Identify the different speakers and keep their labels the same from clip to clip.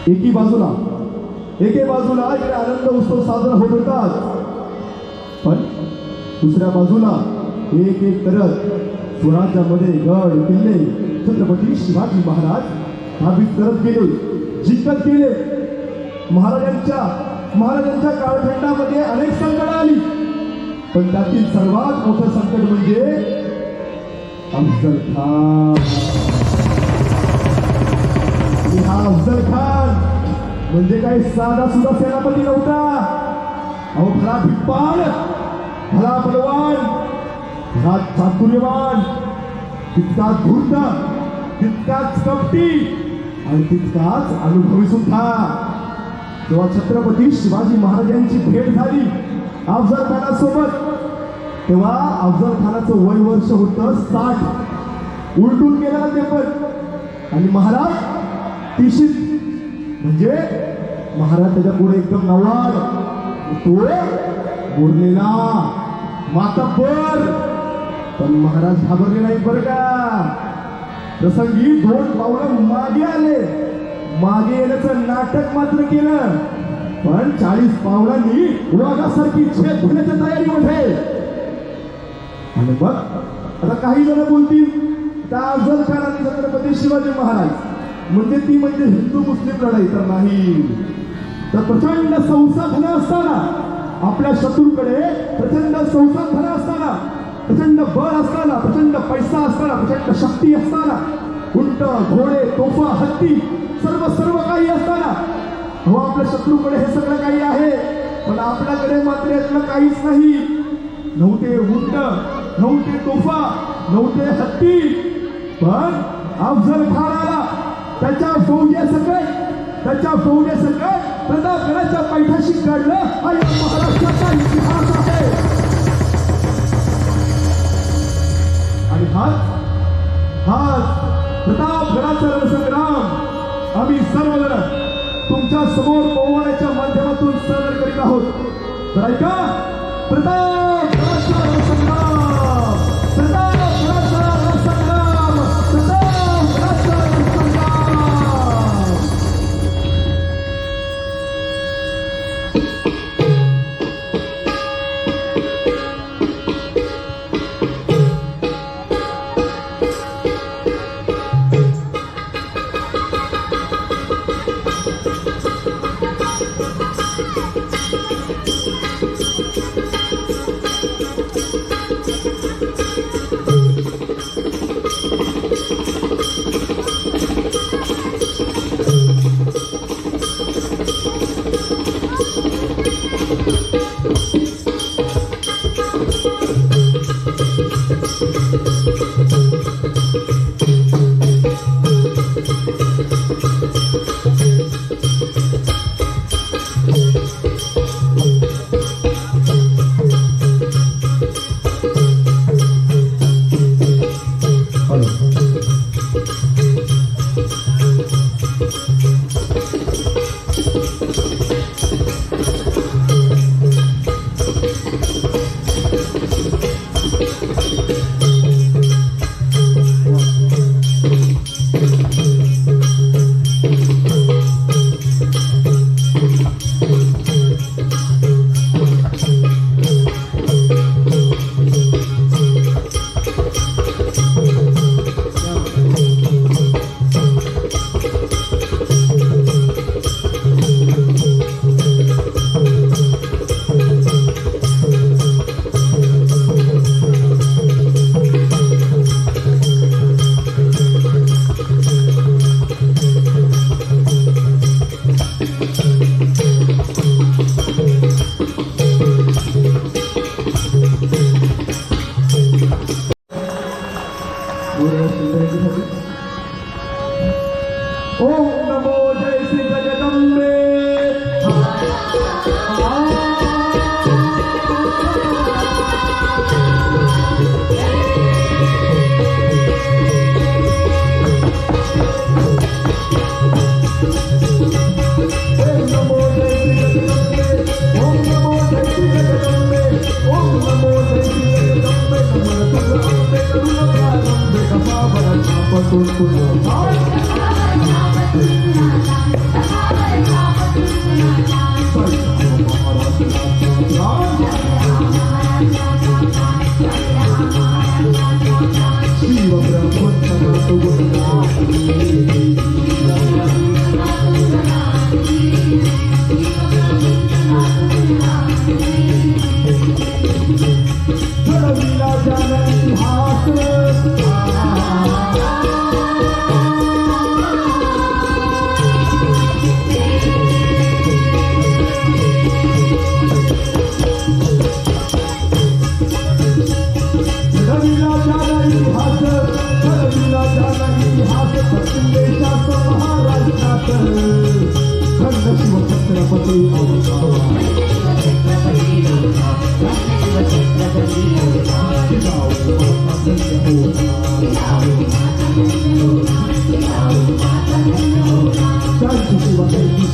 Speaker 1: एके बाजूला इकडे आनंद उत्सव साजरा होत होतात, पण दुसऱ्या बाजूला एक एक करत स्वराज्यामध्ये गड किल्ले छत्रपती शिवाजी महाराज स्थापित करत गेले, जिंकत गेले. महाराजांच्या कालखंडामध्ये अनेक संकट आली, पण त्यातील सर्वात मोठं संकट म्हणजे अफजल खान. हा अफजल खान म्हणजे काही साधा सुद्धा सेनापती नव्हता. अहो भला भिप्पाड, भला बलवान, भला चातुर्यवान, तितकाच धूर्त, तितकाच कपटी आणि तितकाच अनुभवी सुद्धा. जेव्हा छत्रपती शिवाजी महाराजांची भेट झाली अफजल खानासोबत, तेव्हा अफजल खानाचं वय वर्ष होतं 60. उलटून गेलं ते पण. आणि महाराज तिशीत, म्हणजे महाराज त्याच्या पुढे एकदम नवाड, तो बोललेला मातब्बर. पण महाराज घाबरले नाही बरं का. प्रसंगी 2 पावलं मागे आले, मागे येण्याचं नाटक मात्र केलं, पण 40 पावलांनी वाघासारखी छेद घेण्याच्या तयारीमध्ये. आणि मग आता काही जण बोलतील त्या अफजल खान आणि छत्रपती शिवाजी महाराज म्हणजे हिंदू मुस्लिम लढाई, तर नाही. तर प्रचंड संसाधन असताना, आपल्या शत्रूकडे प्रचंड संसाधन असताना, प्रचंड बळ असताना, प्रचंड पैसा असताना, प्रचंड शक्ती असताना, उंट घोडे तोफा हत्ती सर्व काही असताना, हो आपल्या शत्रूकडे हे सगळं काही आहे, पण आपल्याकडे मात्र यातलं काहीच नाही. नव्हते उंट, नव्हते तोफा, नव्हते हत्ती, पण अफजल खानाला त्याच्या फौजेसकट प्रतापगडाच्या पैठाशी काढलं. हा या महाराष्ट्राचा इतिहास आहे. आणि हाच प्रतापगडाचा रणसंग्राम आम्ही सर्वजण तुमच्या समोर पोहोचण्याच्या माध्यमातून सादर करीत आहोत. तर ऐका, प्रतापगडाचा रणसंग्राम, प्रतापगडाचा रणसंग्राम, प्रतापगडाचा रणसंग्राम. ओम नमो जय श्री जगदंबे.
Speaker 2: Thank you.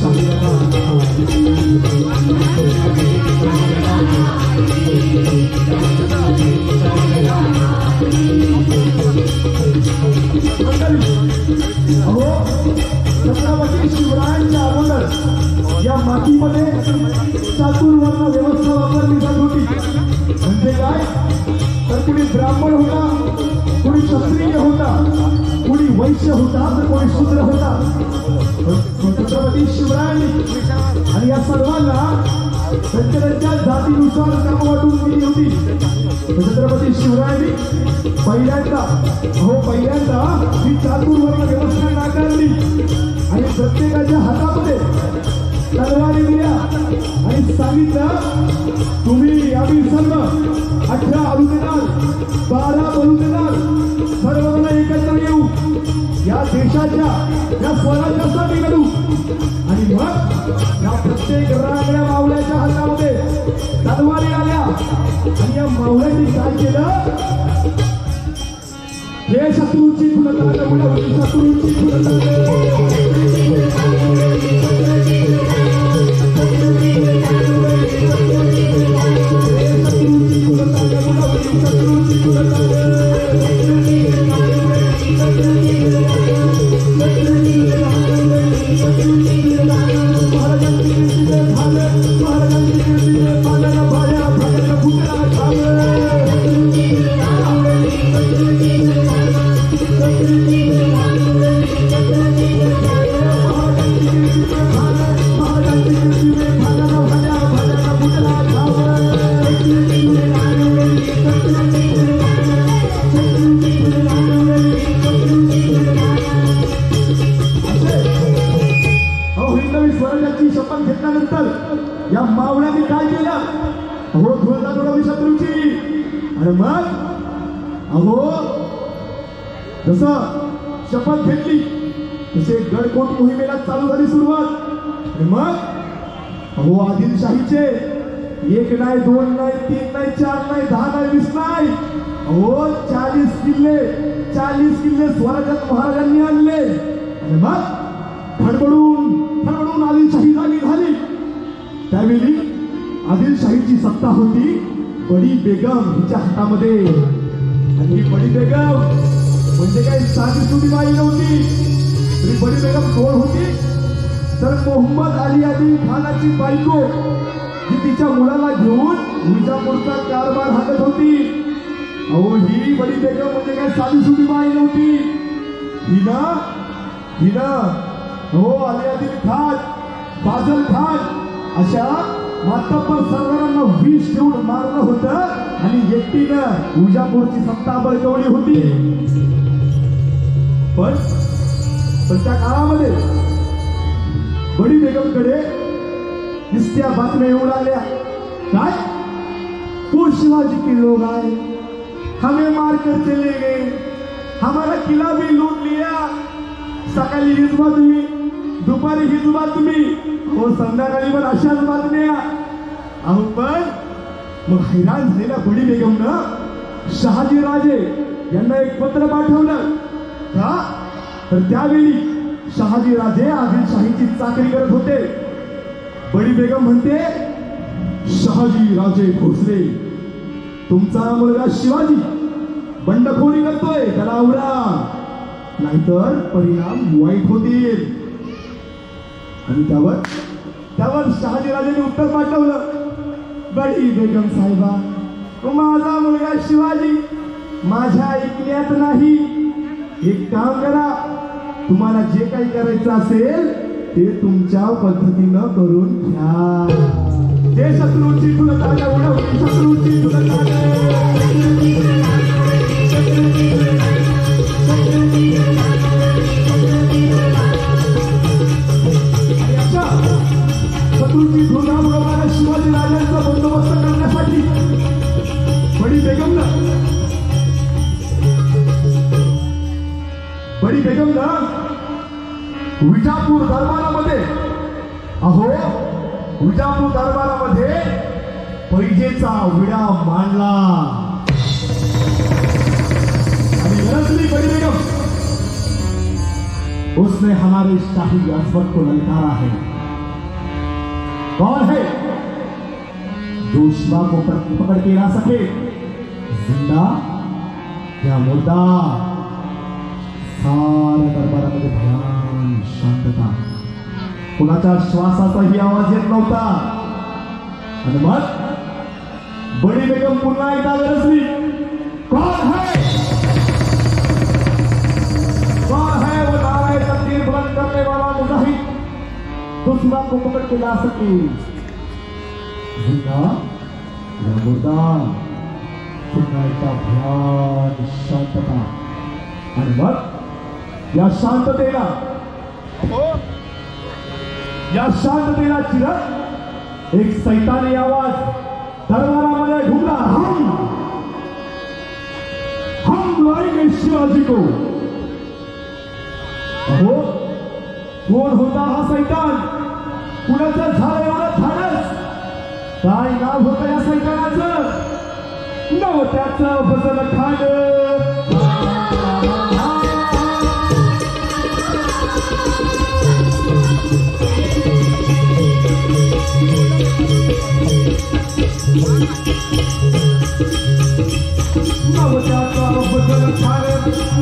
Speaker 1: अहो छत्रपती शिवरायांच्या अगोदर या मातीमध्ये चातुर्वर्ण व्यवस्था वापरली जात होती. म्हणजे काय तर कुणी ब्राह्मण होता, कुणी क्षत्रिय होता, कुणी वैश्य होता, तर कोणी शूद्र होता. छत्रपती शिवरायांनी आणि या सर्वांना त्यांच्या जातीनुसार कामं वाटून दिली होती. छत्रपती शिवरायांनी पहिल्यांदा ही चातुर्वर्ण व्यवस्था नाकारली आणि प्रत्येकाच्या हातामध्ये तलवारी दिल्या आणि सांगितलं तुम्ही आम्ही सर्व 18 आलू देणार, 12 बलू देणार, सर्वजण एकत्र येऊ, या देशाच्या या स्वराज्यासाठी लढू. आणि मग या प्रत्येक रांगड्या मावळ्याच्या हातामध्ये तलवारी आल्या आणि या मावळ्यांनी काय केलं हे शत्रूंची फुलतांड उडवली, शत्रूंची शपथ घेतल्यानंतर या मावळ्यांनी काय केलं अहो धुळला उडवली शत्रूची. आणि मग अहो जसं शपथ घेतली तसे गडकोट मोहिमेला चालू झाली सुरुवात. आणि मग अहो आदिलशाहीचे 1 नाही 2 नाही 3 नाही 4 नाही 10 नाही 20 नाही अहो 40 किल्ले स्वराज्यात महाराजांनी आणले. आणि मग खडबडून आदिलशाही जागी झाली. त्यावेळी आदिलशाहीची सत्ता होती बडी बेगम हिच्या हातामध्ये. आणि ही बडी बेगम म्हणजे काही साधी सुधी बाई नव्हती. तरी बडी बेगम कोण होती तर मोहम्मद अली खानाची बायको, जी तिच्या मुलाला घेऊन विजापूरचा कारभार हाकत होती. अहो ही बडी बेगम म्हणजे काही साधी सुधी बाई नव्हती. हिनं हो अली खान, बादल खान अशा मातब्बर सरदारांना विष देऊन मारलं होतं आणि एकटीनं विजापूरची सत्ता बळकवली होती. पण त्या काळामध्ये बडी बेगमकडे नुसत्या बातम्या येऊन आल्या. काय तो शिवाजी के लोग आए, हमें मार कर चले गए, हमारा किला भी लूट लिया. सकाळी हीच बातमी, दुपारी हीच बातमी, हो संध्याकाळी पण अशाच बातम्या. अहो पण मग हैराण झालेल्या बडी बेगमनं शहाजी राजे यांना एक पत्र पाठवलं. का तर त्यावेळी शहाजी राजे आदिलशाहीची चाकरी करत होते. बडी बेगम म्हणते शहाजी राजे भोसले तुमचा मुलगा शिवाजी बंडखोरी करतोय, त्याला आवरा नाहीतर परिणाम वाईट होतील. आणि त्यावर शहाजी राजांनी उत्तर पाठवलं बडी बेगम साहेबा माझा मुलगा शिवाजी माझ्या ऐकण्यात नाही. एक काम करा, तुम्हाला जे काही करायचं असेल ते तुमच्या पद्धतीनं करून घ्या. जे शत्रूची तुलना उडवली, शत्रूची शत्रूची धुना उडवणाऱ्या शिवाजी राजांचा बंदोबस्त करण्यासाठी बडी बेगमला विजापूर दरबारामध्ये विजापूर दरबारामध्ये पैजेचा विडा मांडला. आणि लढली बडी बेगम, उसने हमारे शाही अजमत को ललकारा है. कौन है जो शिवा को पकड़ के ला सके, जिंदा या मुर्दा? साऱ्या दरबारामध्ये भयान शांतता, कुणाच्या श्वासाचाही आवाज येत नव्हता. आणि मग बडी बेगम पुन्हा एकदा गरजली, कौन है? कौन है वो नारे तकदीर बुलंद करने वाला मुजाहिद दुश्मन को पकड़ के ला सके, जिंदा या मुर्दा? पुन्हा एकदा भयान शांतता. आणि मग या शांततेला चिरत एक सैतानी आवाज दरबारामध्ये घुमला, हम लड़ेंगे शिवाजी को. अहो, कोण होता हा सैतान? कुणाचं झालं एवढं धाडस? काय नाव होतं या सैतानाचं? नवत्याचं फजल खान. नवत्याचं अफजल खान,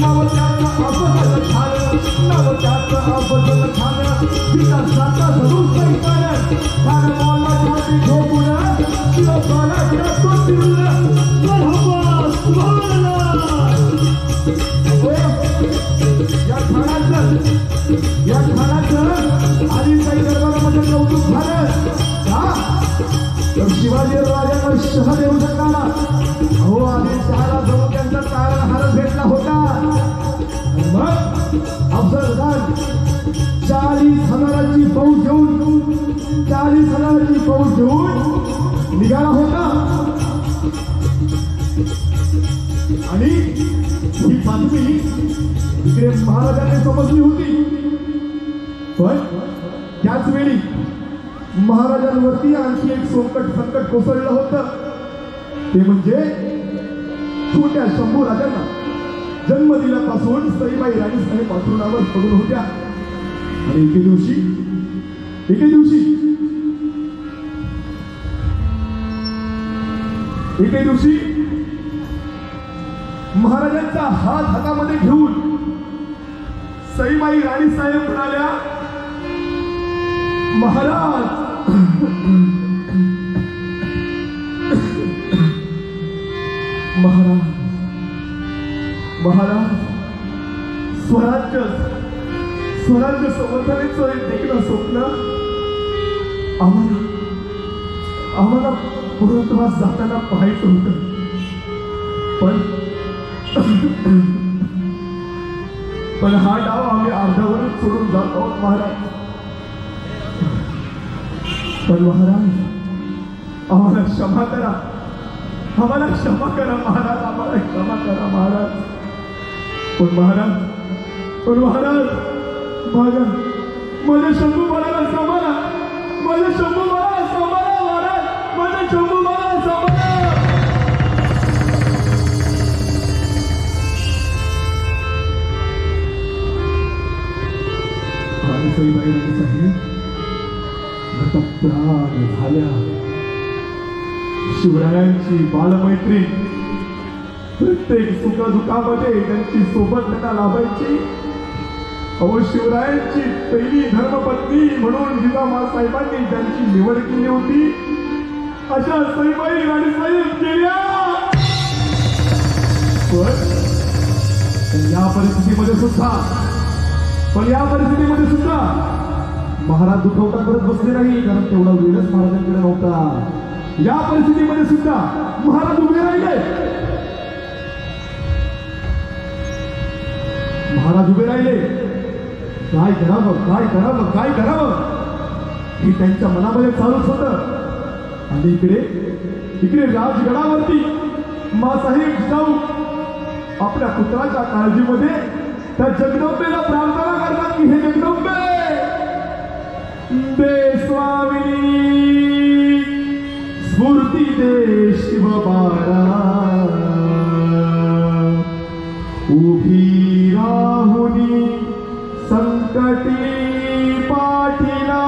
Speaker 1: नवत्याचं अफजल खान, नवत्याचं अफजल खान. विकासाचा धरून सैतान खान बोलला छाती झोपून शिवकाला गिरतो तिरुला. मरहबा सुभानअल्लाह. या खानाचं आधी काही दरबारामध्ये कौतुक झालं का? तर शिवाजी राजांना शह देऊ शकला. अहो, आधी शहाला जाऊन त्यांचा तारणहार भेटला होता. मग अफजल खान 40,000ची फौज घेऊन निघाला होता. आणि ही बातमी इकडे महाराजांनी समजली होती. पण त्याच वेळी महाराजांवरती आणखी एक संकट कोसळलं होतं. ते म्हणजे छोट्या शंभू राजांना जन्म दिल्यापासून सईबाई राणी साहेब अंथरुणावर पडून होत्या. आणि एके दिवशी महाराजांचा हात हातामध्ये घेऊन सईबाई राणी साहेब म्हणाल्या, महाराज, स्वराज्य संवर्धनेचं एक देखणं स्वप्न आम्हाला पूर्णत्वास जाताना पाहायचं होतं. पण हा डाव आम्ही अर्ध्यावरच सोडून जात आहोत महाराज. पण महाराज, आम्हाला क्षमा करा महाराज, आम्हाला क्षमा करा महाराज. पण महाराज, माझ्या शंभू बाळाला सांभाळा, माझ्या शंभू बाळाला सांभाळा महाराज, माझ्या शंभू बाळाला सांभाळा. आणि सईबाई राणी साहेब प्राण झाल्या. शिवरायांची बालमैत्री, प्रत्येक सुखदुःखामध्ये त्यांची सोबत त्यांना लाभायची. अहो, शिवरायांची पहिली धर्मपत्नी म्हणून जिजामा साहेबांनी ज्यांची निवड केली होती, अशा सईबाई राणी साहेब गेल्या. पण या परिस्थितीमध्ये सुद्धा महाराज दुखवटा करत बसले नाही, कारण तेवढा वेळच महाराजांकडे नव्हता. या परिस्थितीमध्ये सुद्धा महाराज उभे राहिले. काय करावं हे त्यांच्या मनामध्ये चालूच होतं. आणि इकडे राजगडावरती मासाहेब जिजाऊ आपल्या पुत्राच्या काळजीमध्ये त्या जगदंबेला प्रार्थना करतात की हे जगदंबे, दे स्वामिनी स्फूर्ती, दे शिवबाळा, उभी राहुनी संकटी पाठीला,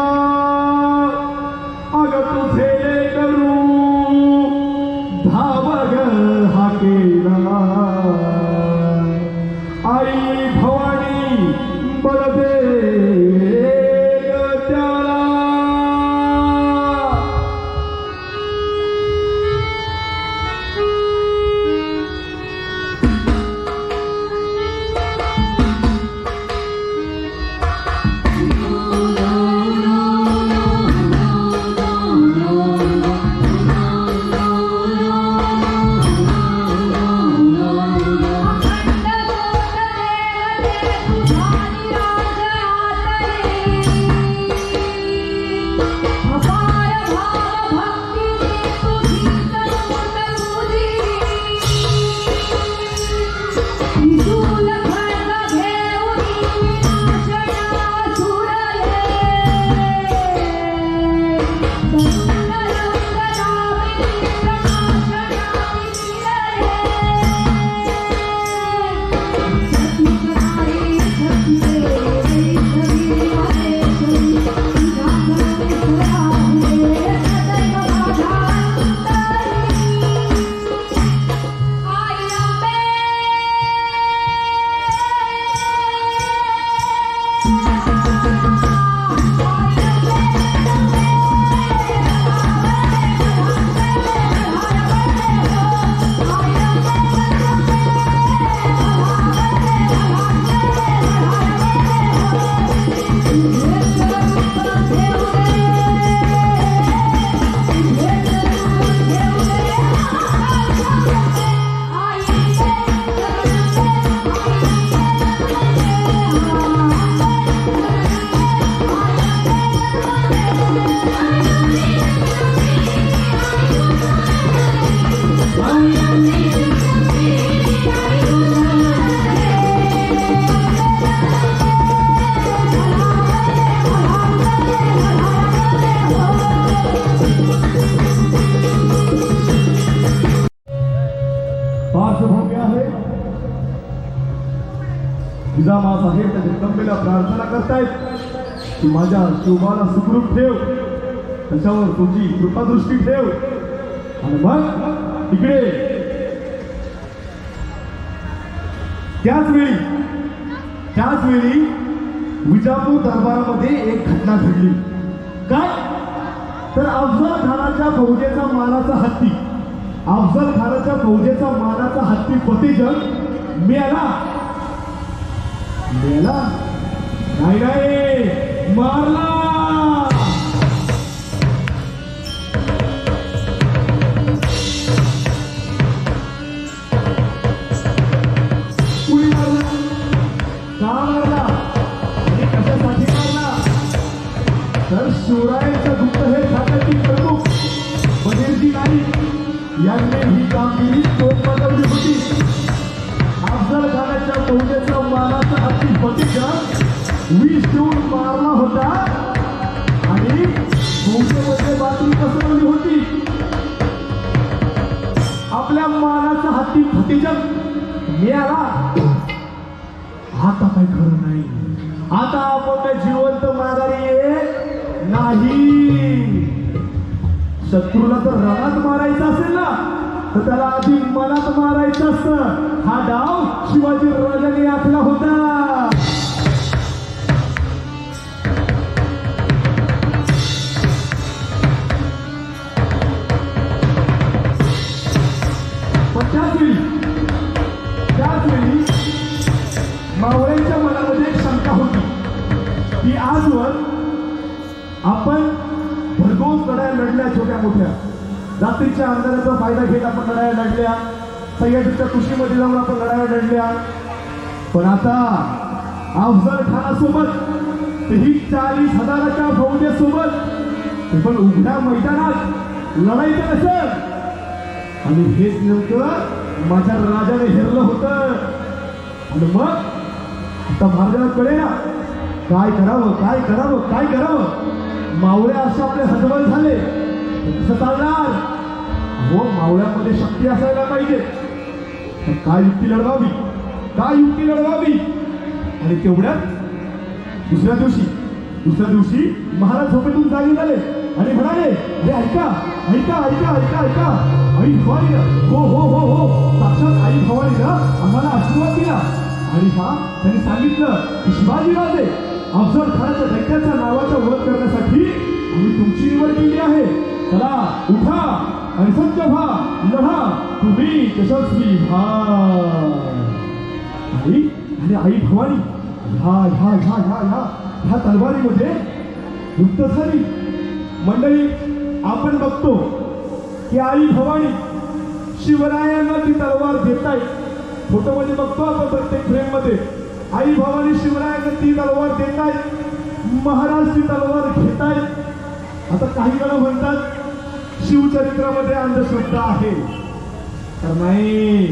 Speaker 1: जिजामासाहेब त्या जगदंबेला प्रार्थना करतायत की माझ्या शिवबाला सुखरूप ठेव, त्याच्यावर तुझी कृपादृष्टी ठेव. आणि मग इकडे त्याच वेळी विजापूर दरबारामध्ये एक घटना घडली. काय तर अफजल खानाच्या फौजेचा मानाचा हत्ती, अफजल खानाच्या फौजेचा मानाचा हत्ती फतेजंग मेला. नाही मारला. कुणी मारला, का मारला आणि कशासाठी मारला? तर शिवरायांचं दुःख हे खात्याची प्रमुख बनेरजी नाईक यांनी ही कामगिरी तोडपाडवली होती. अफजल खानाच्या फौजेचा मानाचा हत्ती फतेजंग विष देऊन मारला होता आणि फौजेमध्ये बातमी पसरवली होती. आपल्या मानाचा हत्ती फतेजंग मिळाला. आता काही खरं नाही. आता आपण जिवंत माघारी येत नाही. शत्रूला जर रणात मारायचं असेल ना तर त्याला आधी मनात मारायचं असतं. हा डाव शिवाजी राजाने आखला होता. पण त्याच वेळी मावळ्यांच्या मनामध्ये एक शंका होती की आजवर आपण भरघोस लढाया लढल्या, छोट्या मोठ्या रात्रीच्या अंधाराचा फायदा घेत आपण लढाया लढल्या, सह्याद्रीच्या कुशीमध्ये जाऊन आपण लढाया लढल्या. पण आता अफजल खानासोबत, तेही 40,000च्या फौजेसोबत, ते पण उघड्या मैदानात लढायचं नसेल. आणि हेच नेमकं माझ्या राजाने हेरलं होतं. आणि मग आता महाराजांना कळे ना काय करावं. मावळे असे आपले हतबल झाले, कसं चालणार? हो, मावळ्यामध्ये शक्ती असायला पाहिजे. काय युक्ती लढवावी. आणि तेवढ्यात दुसऱ्या दिवशी महाराज झोपेतून जागी झाले आणि म्हणाले, हे ऐका. आई भवानी, हो, साक्षात आई भवानीला आम्हाला आशीर्वाद दिला. आणि त्यांनी सांगितलं की शिवाजीराजे अफजल खानाच्या दैत्याच्या नावाचा वध करण्यासाठी आम्ही तुमची निवड केली आहे. चला उठा आणि सज्ज व्हा, लढा, तुम्ही यशस्वी व्हा. आणि आई भवानी ह्या तलवारीमध्ये युक्त झाली. मंडळी, आपण बघतो की आई भवानी शिवरायांना ती तलवार देतायत. फोटोमध्ये बघतो आपण प्रत्येक फ्रेम मध्ये आई भवानी शिवरायांना ती तलवार देतायत, महाराज ती तलवार घेतायत. आता काही जण म्हणतात शिवचरित्रामध्ये अंधश्रद्धा आहे. तर नाही,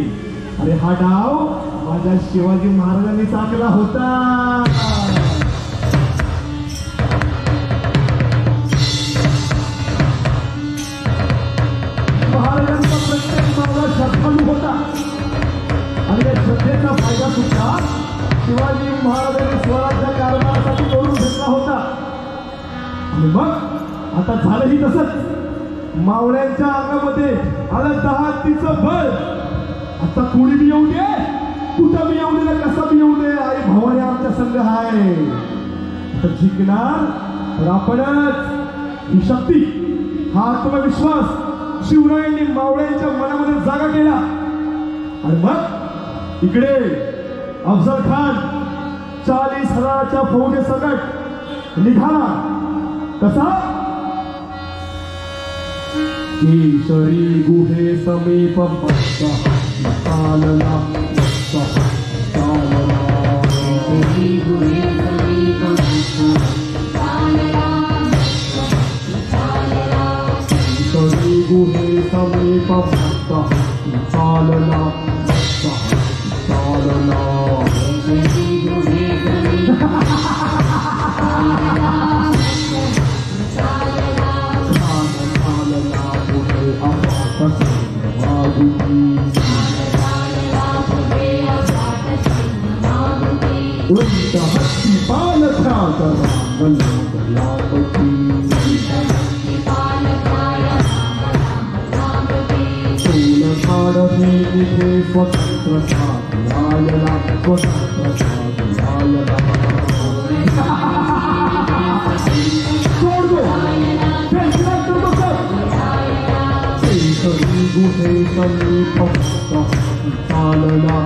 Speaker 1: अरे हा डाव माझ्या शिवाजी महाराजांनी चाकला होता. महाराजांचा प्रत्येक मावळा श्रद्धाळू होता आणि या श्रद्धेचा फायदा सुद्धा शिवाजी महाराजांनी स्वराज्य कारभारासाठी करून घेतला होता. आणि मग आता झालंही तसंच. मावळ्यांच्या अंगामध्ये आलं 10 हत्तीचं बळ. आता कोणी बी येऊ दे, कुठं बी येऊ दे, कसा बी येऊ दे, आई भवानी आमच्या संघ आहे. आता जिंकणार तर आपणच. ही शक्ती, हा आत्मविश्वास शिवरायांनी मावळ्यांच्या मनामध्ये जागा केला. आणि मग इकडे अफजल खान 40,000च्या फौजेसकट निघाला. कसा? केशरी गुहे समीप चालला. केशरी गुहे समीप केशरी गुहे समीप चालला. लापती काढते तिथे स्वतंत्र साधयायला स्वतंत्र साधयायला सोडतो गुहे सन्निपक्त चालला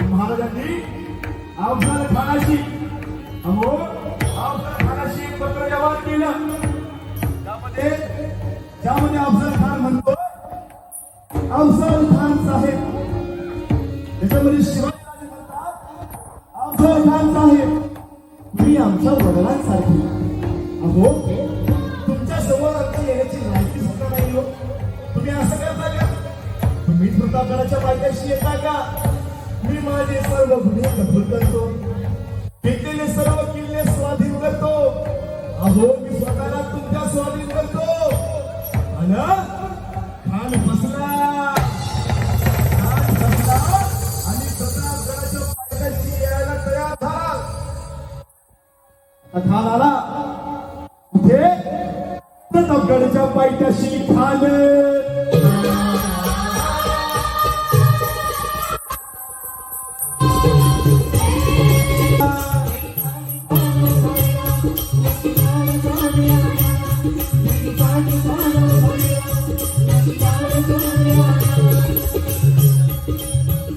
Speaker 1: महाराजांनी अफजल खानाशी पत्र व्यवहार केलं. त्यामध्ये अफजल खान म्हणतो अफजल खान साहेब, त्याच्यामध्ये शिवाजी म्हणतात अफजल खान साहेब तुम्ही आमच्या वडिलांसारखी. अहो तुमच्या समोर आमच्या येण्याची माहिती सुद्धा नाही हो. तुम्ही असं करता का? तुम्ही प्रतापगडाच्या पायथ्याशी येता का? मी माझे सर्व गुन्हे कबूल करतो, घेतलेले सर्व किल्ले स्वाधीन करतो. अहो मी स्वतःला तुमच्या स्वाधीन करतो. आणि खान बसला आणि प्रतापगडाच्या पायथ्याशी यायला तयार झाला. खान आला कुठे? प्रतापगडाच्या पायथ्याशी खान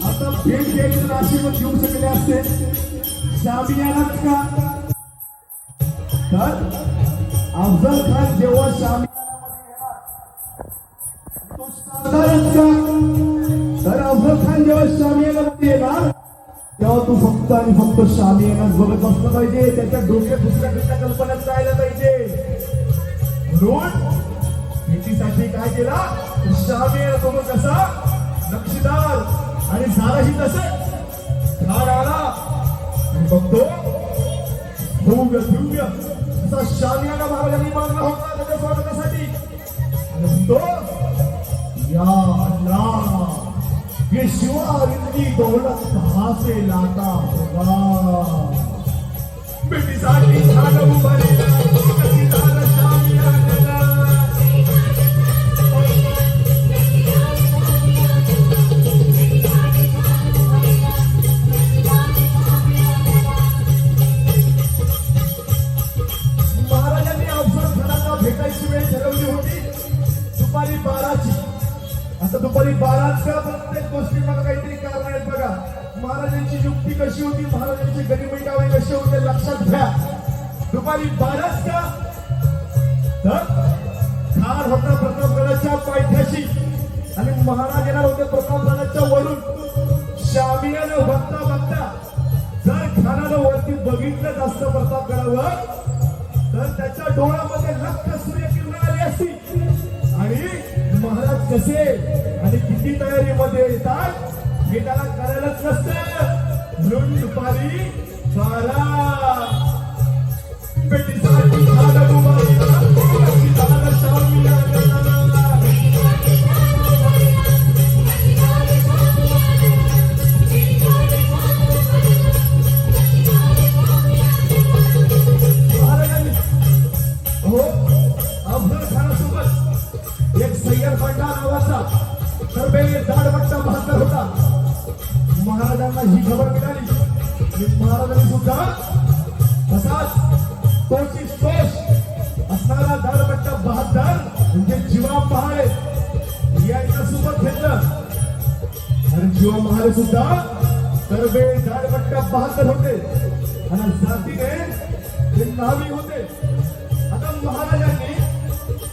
Speaker 1: आता भेट द्यायचं नाशिकवर घेऊ शकले असते. शामी आलाच का? तर अफजल खान जेव्हा शामी तो साधारण का? तर अफजल खान जेव्हा शामियानामध्ये येणार तेव्हा तू फक्त आणि फक्त शामियानाच बघत बसलं पाहिजे. त्याच्या डोक्यात दुसऱ्या दुसऱ्या कल्पनात जायला पाहिजे. म्हणून शेतीसाठी काय केला? शामियाना सोबत कसा नक्षीदार आणि झालाही तसं खान आला आणि बघतो भव्य दिव्य असा शामियाना महाराजांनी मागला होता त्याच्या स्वागतासाठी. आणि म्हणतो या अल्लाह ये शिवार इतनी दौलत कहां से लाता होगा. बेटीसाठी खान उभारेला नक्षीदार शामियाना. दुपारी 12ची. आता दुपारी 12च्या प्रत्येक गोष्टी मला काहीतरी कारण आहेत बघा. महाराजांची युक्ती कशी होती, महाराजांची गनिमी कामे कशी होते लक्षात घ्या. दुपारी 12च का? तर खान होता प्रतापगडाच्या पायथ्याशी आणि महाराज येणार होते प्रतापगडाच्या वरून. शामियानं बघता बघता जर खानानं वरती बघितलं जास्त प्रतापगडावर तर त्याच्या डोळ्यामध्ये लख्ख सूर्यकिरण आली असती. आणि महाराज कसे आणि किती तयारीमध्ये येतात हे त्याला करायलाच नसतं. म्हणून दुपारी 12 पेटीसाठी खान उभारला नक्षीदार शामियाना. अफजल खानासोबत एक सय्यद बंडा नावाचा दाढबट्टा बहादर होता. महाराजांना ही खबर मिळाली की महाराजांनी सुद्धा तसाच तोची तोच असणारा दाढबट्टा बहादर म्हणजे जीवा पहाडे यांच्यासोबत घेतलं. आणि जीवा महाले सुद्धा दाढबट्टा बहादर होते आणि जातीने ते नावी होते. आता महाराजांनी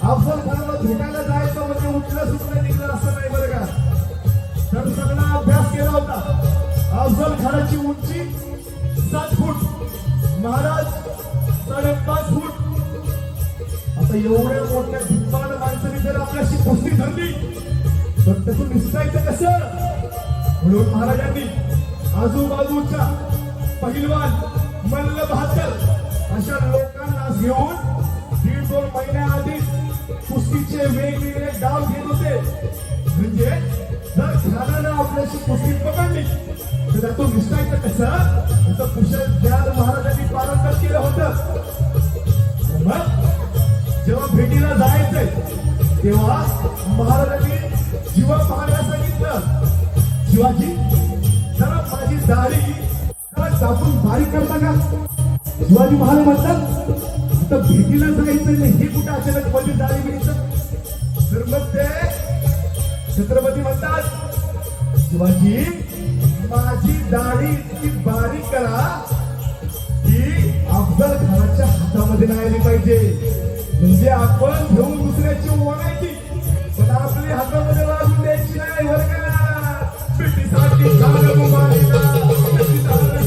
Speaker 1: अफजल खानाला भेटायला जायचं म्हणजे उठलं सुटलं निघलं असं नाही बरं का. तर सगळा अभ्यास केला होता. अफजल खानाची उंची 7 फूट, महाराज 5.5 फूट. आता एवढ्या मोठ्या भिप्पाड माणसं कुस्ती ठरली तर त्यातून निसटायचं कसं? म्हणून महाराजांनी आजूबाजूच्या पहिलवान मल्ल बहादर अशा लोकांना घेऊन 1.5-2 महिन्याआधी कुस्तीचे वेगवेगळे डाव घेत होते. म्हणजे जर खानानं आपल्याशी कुस्ती पकडली तर त्यातून निसटायचं कसं? त्याचं कुशल ज्ञान महाराजांनी पारंगत केलं होतं. मग जेव्हा भेटीला जायचंय तेव्हा महाराजांनी जीवा पाहायला सांगितलं, शिवाजी जरा माझी दाढी जरा कापून बारीक करता का? शिवाजी महाराज म्हणतात आता भेटीला जायचं नाही, हे कुठं अचानक माझी दाढी मिळतं? तर मग ते छत्रपती म्हणतात शिवाजी माझी दाढी इतकी बारीक करा की अफजल खानाच्या हातामध्ये नाही आली पाहिजे. म्हणजे आपण घेऊन दुसऱ्याची ओढायची पण आपली हातामध्ये वाजून द्यायची नाही. बरं का? भेटीसाठी झालं मुबारका, भेटी झालं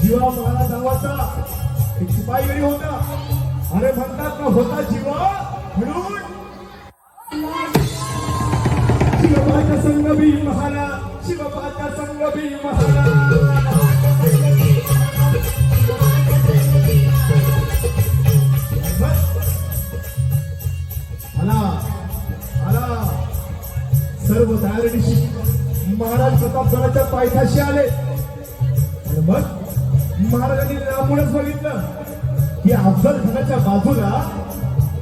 Speaker 1: जीवा महाराज नावाचा एक शिपाई होता. अरे म्हणतात ना होता जीवा म्हणून शिवबाचा संग भी महारा, शिवबाचा संग भी महारा. आला सर्व तयारीशी महाराज प्रतापगडाच्या पायथ्याशी आले. मग महाराजांनी लांबूनच बघितलं की अफजल खानाच्या बाजूला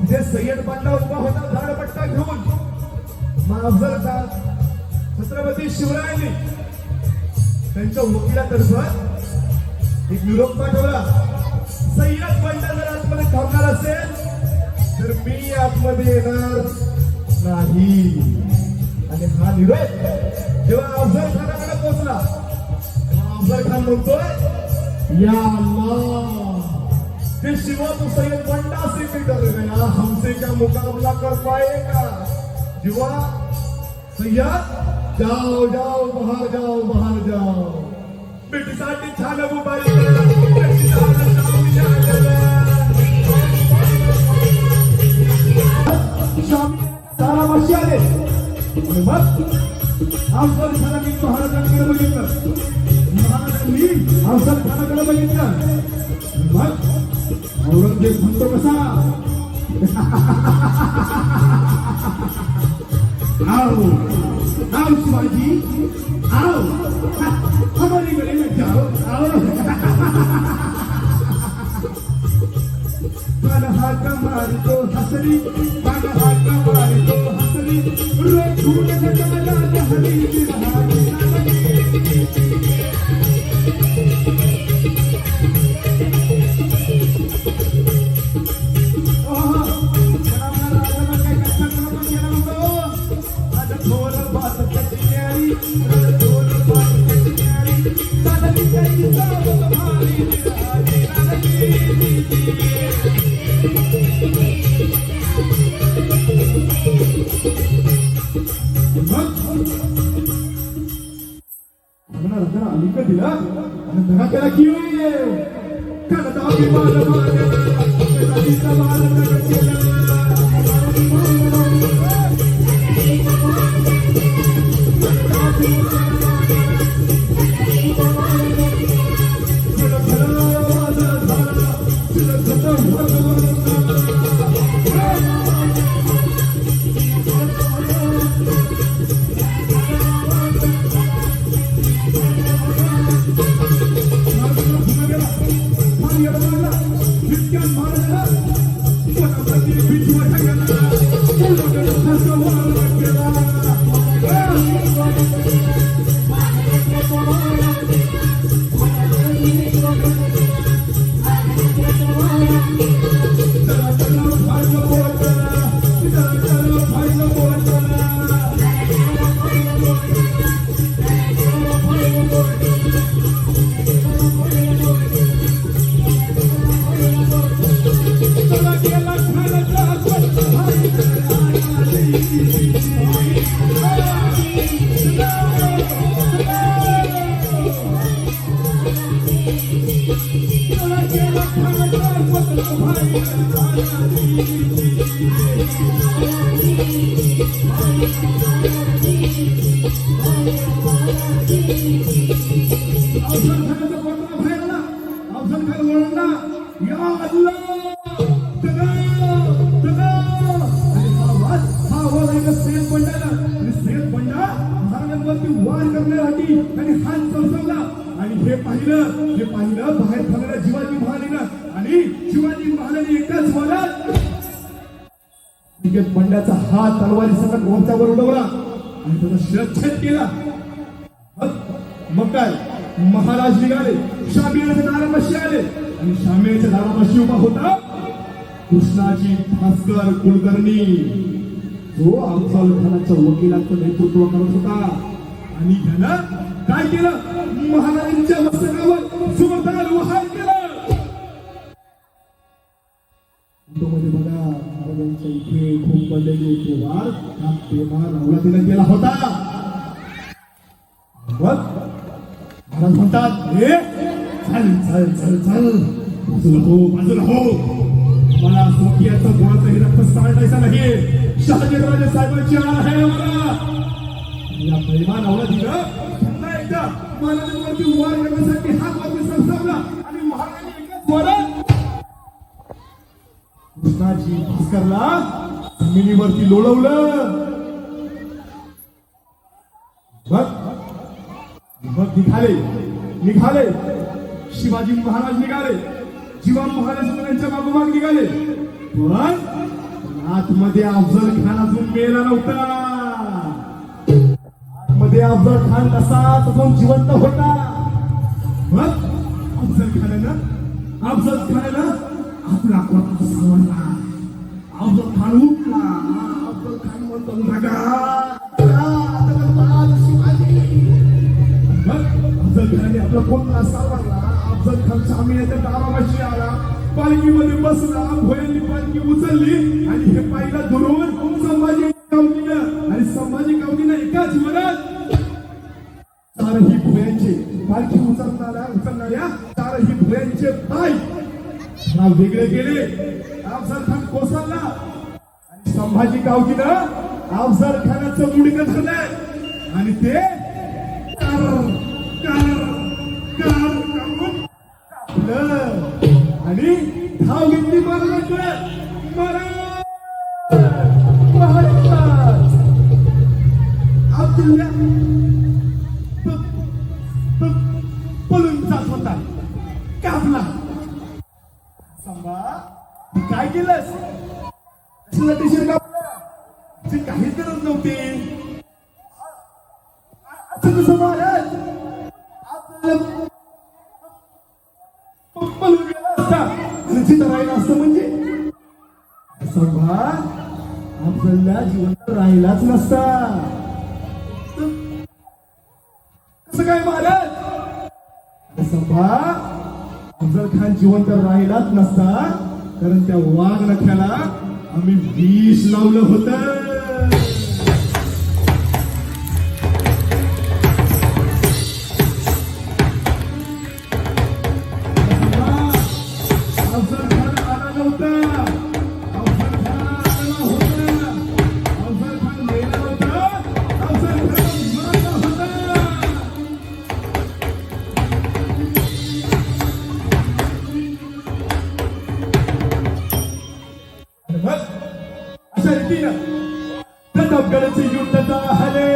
Speaker 1: जे सय्यद पांडा उभा होता झाडपट्टा घेऊन. मग अफजल खान छत्रपती शिवरायांनी त्यांच्या वकिलातर्फे एक निरोप पाठवला, सय्यद पांडा जर आतमध्ये थांबणार असेल तर मी आतमध्ये येणार नाही. आणि हा निरोप जेव्हा अफजल खानाकडे पोहोचला तेव्हा अफजल खान म्हणतोय या अल्लाह ये शिवा तो सैयद बंडा से भी डर गया, हमसे क्या मुकाबला कर पाएगा? शिवा सैयद जाओ जाओ बाहर जाओ, बाहर जाओ. बेटीसाठी छान मुबारक तारामाशी आले. मग अफजल खानाने महाराजांकडे बघितलं, महाराजांनी अफजल खानाकडे बघितलं. मग औरंगजेब म्हणतो कसा आओ आओ शिवाजी आओ हमारी गली में जाओ आओ. कान्हा कमारी तो हसरी, कान्हा कमारी तो हसरी, रोज ढूंढने चला हरी बिहारी. दिला आणि दगा केला की अफजल खानाचा पत्रा बाहेर आला. अफजल खान ओरडला, या अल्लाह, आणि हा आवाज ऐकत सय्यद बंडाला, आणि सय्यद बंडा महाराजांवरती वार करण्यासाठी त्यांनी हात चौचवला. आणि हे पाहिलं बाहेर थांबलेल्या शिवाजी महाराजांना. आणि शिवाजी महाराजांनी एकाच वारात बंड्याचा हात तलवारी सकट वंचावर उडवला आणि त्याचा शिरच्छेद केला. मग काय, महाराज निघाले, शामियाच्या दारापाशी आले. आणि शामियाच्या दारापाशी उभा होता कृष्णाजी भास्कर कुलकर्णी, जो अफजल खानाच्या वकिलाचं नेतृत्व करत होता. आणि त्यानं काय केलं, महाराजांच्या मस्तकावर जोरदार वहार केलं. मध्ये बघा, महाराजांच्या इथे खूप पडलेले होते वार, हा तेव्हा रावलातीनं केला होता. मग महाराज म्हणतात, हे चल बाजूला हो, मला स्वकीयाचं गुणाचंही रक्त सांडायचं नाही. शहाजीराजे साहेबांची आळ आहे मला. या पैमान अवलादीनं पुन्हा एकदा महाराजांवरती वार करण्यासाठी हात वरती सरसावला. आणि महाराजांनी एकाच वारात कृष्णाजी भास्करला जमिनीवरती लोळवलं. मग निघाले शिवाजी महाराज निघाले, जीवा महाराज त्यांच्या मागोमाग निघाले. पण आतमध्ये अफजल खान अजून मेला नव्हता. आतमध्ये अफजल खान तसाच अजून जिवंत होता. मग अफजल खानानं आपला कोणता सावरला. अफजल खान उठला. अफजल खान म्हणतो, अफजल खानाने आपला कोणता सावरला. अफजल खान शामियाच्या दारापाशी आला, पालखीमध्ये बसला. भोयांनी पालखी उचलली आणि हे पाहिला धरून संभाजी कावनीनं. आणि संभाजी कावनीनं एकाच वरात चारही भोयांचे, पालखी उचलणाऱ्या चारही भोयांचे पाय वेगळे केले. अफजल खान कोसळला आणि संभाजी कावजीनं अफजल खानाचं मुडकं धरलं आणि ते आणि धाव घेतली महाराजांकडे. अब्दुल्ला पळून जात होता, कापला. संभा, काय केलंस? कापलं, काहीच गरज नव्हती. असं कसं महाराज, पळून गेला असता आणि जिथं राहिला असतं म्हणजे संभा, अफजलला जिवंत राहिलाच नसता. कसं काय महाराज? संभा, अफजल खान जिवंत राहिलाच नसता कारण त्या वाघ नख्याला आम्ही विष लावलं होतं. अशा रीतीनं प्रतापगडाचे युद्ध झाले.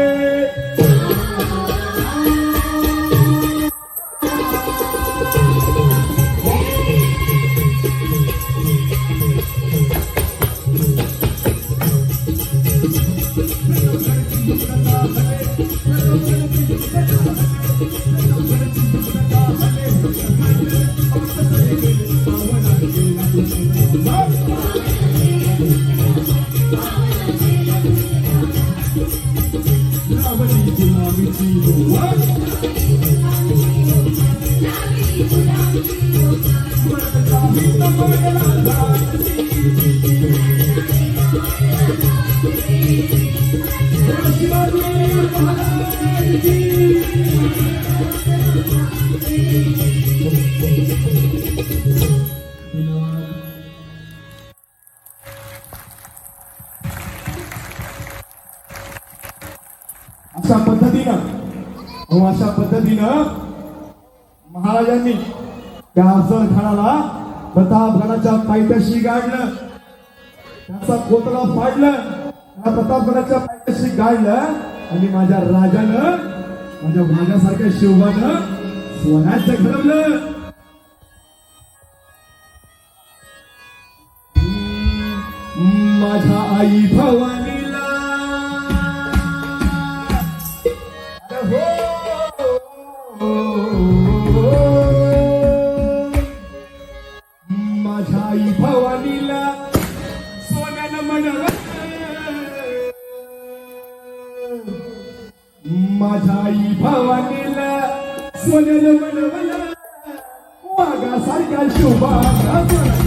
Speaker 1: अशा पद्धतीनं महाराजांनी त्या अफजल खानाला प्रतापगडाच्या पायथ्याशी गाडलं, त्याचा कोतला फाडलं, त्या प्रतापगडाच्या पायथ्याशी गाडलं आणि माझ्या राजानं, माझ्या वाघासारख्या शिवबानं स्वराज्य घडवलं. माझ्या आई भवानीला माझ्या आई भवानीला सोन्यानं म्हणलं, माझ्या आई भवानीला सोन्यानं म्हणलं, वाघासारख्या शिवबानं